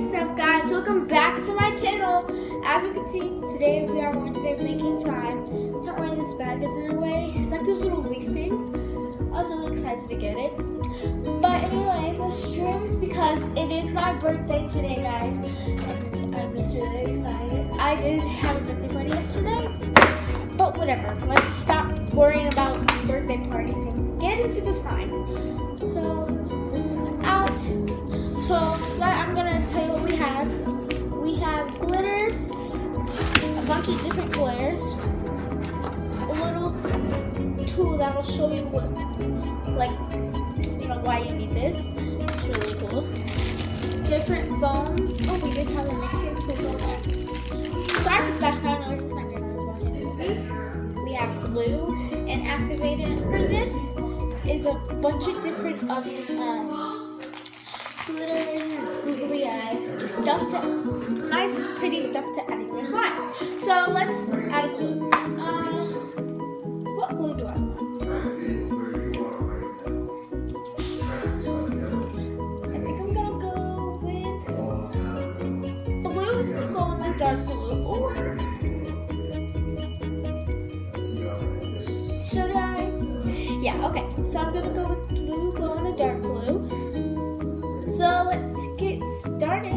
What's up, guys? Welcome back to my channel. As you can see, today we are going to be making slime. Not wearing this bag is in a way. It's like those little leaf things. I was really excited to get it. But anyway, the strings, because it is my birthday today, guys. And I'm just really excited. I did have a birthday party yesterday. But whatever. Let's stop worrying about birthday parties and get into the slime. So, this one out. So, I'm going to tell you what we have. We have glitters, a bunch of different glitters, a little tool that will show you what, why you need this. It's really cool. Different foams. Oh, we did have a mixing tool there. Sorry for the background noise, it's my grandma's watching a movie. We have glue, and activated for this is a bunch of different other glitter and googly eyes, stuff to nice pretty stuff to add in your slime. So let's add a glue. What glue do I want? I think I'm gonna go with blue. Go on the dark blue, or should I? Yeah, okay. So I'm gonna go with blue. Go on the dark blue. So let's get started.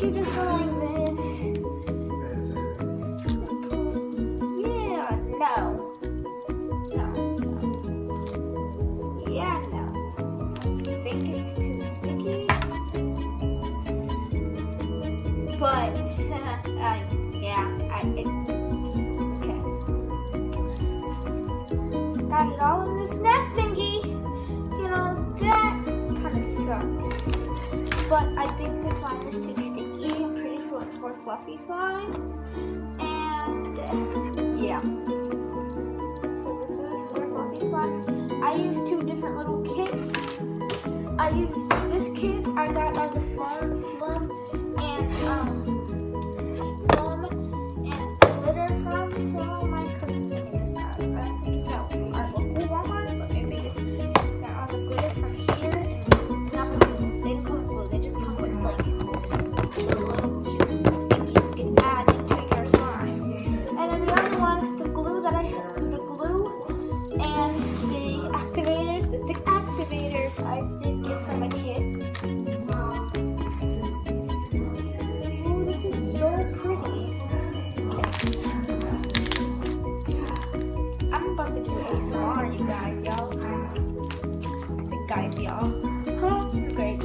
you just go like this? Yeah, no. No. Yeah, no. I think it's too sticky. But, yeah, okay. Got it all in this neck thingy. You know, that kind of sucks. But I think the slime is too sticky. I'm pretty sure it's for fluffy slime. And, yeah. So this is for fluffy slime. I used 2 different little kits. I used this kit I got on the foam and glitter from. So my cousin sent me this out. I think it's at our local Walmart, but maybe just got all the glitter from here. And not the glue. They don't come with glue. They just come with like little cute thingies you can add into your slime. And then the other one, the glue and the activators, the thick activators I did get from a kit. Oh, this is so pretty. I'm about to do ASMR, you guys, y'all. I said guys, y'all. Huh? Great.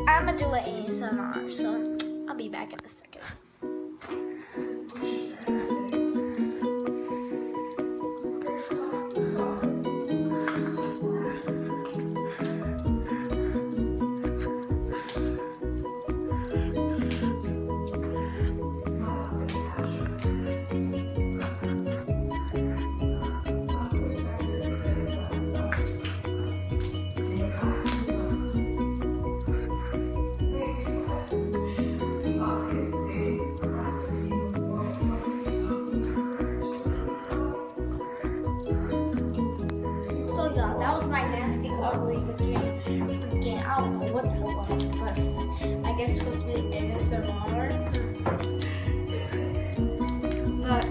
I'm gonna do an ASMR, so I'll be back in a second. That was my nasty, ugly dream. Again, I don't know what that was, but I guess it's supposed to be ASMR. But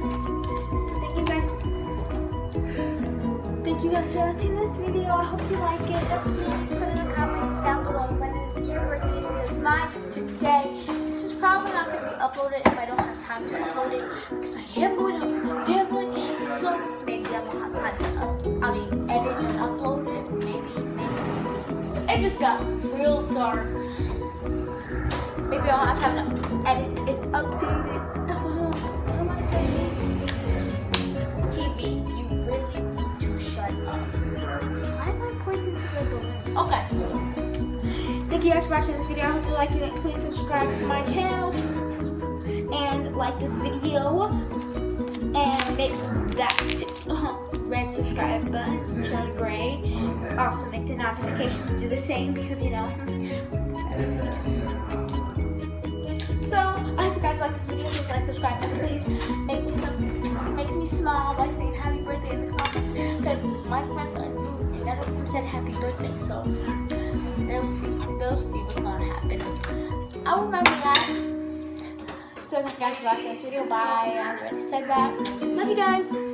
thank you guys for watching this video. I hope you like it. Please put in the comments down below when is your birthday, when is mine today. This is probably not going to be uploaded if I don't have time to upload it, because I am going to have a family. So maybe I won't have time to edit and upload it. Maybe. It just got real dark. Maybe I'll have time to edit it, update it. What am I saying? TV, you really need to shut up. Why am I pointing to the balloon? Okay. Thank you guys for watching this video. I hope you like it. Please subscribe to my channel and like this video and make that red subscribe button turn gray. Also make the notifications do the same because you know. So I hope you guys like this video. Please like, subscribe, and please make me smile by saying happy birthday in the comments, because my friends are rude and none of them said happy birthday, so they'll see what's gonna happen. I'll remember that. So thank you guys for watching this video. Bye. I already said that. Love you guys.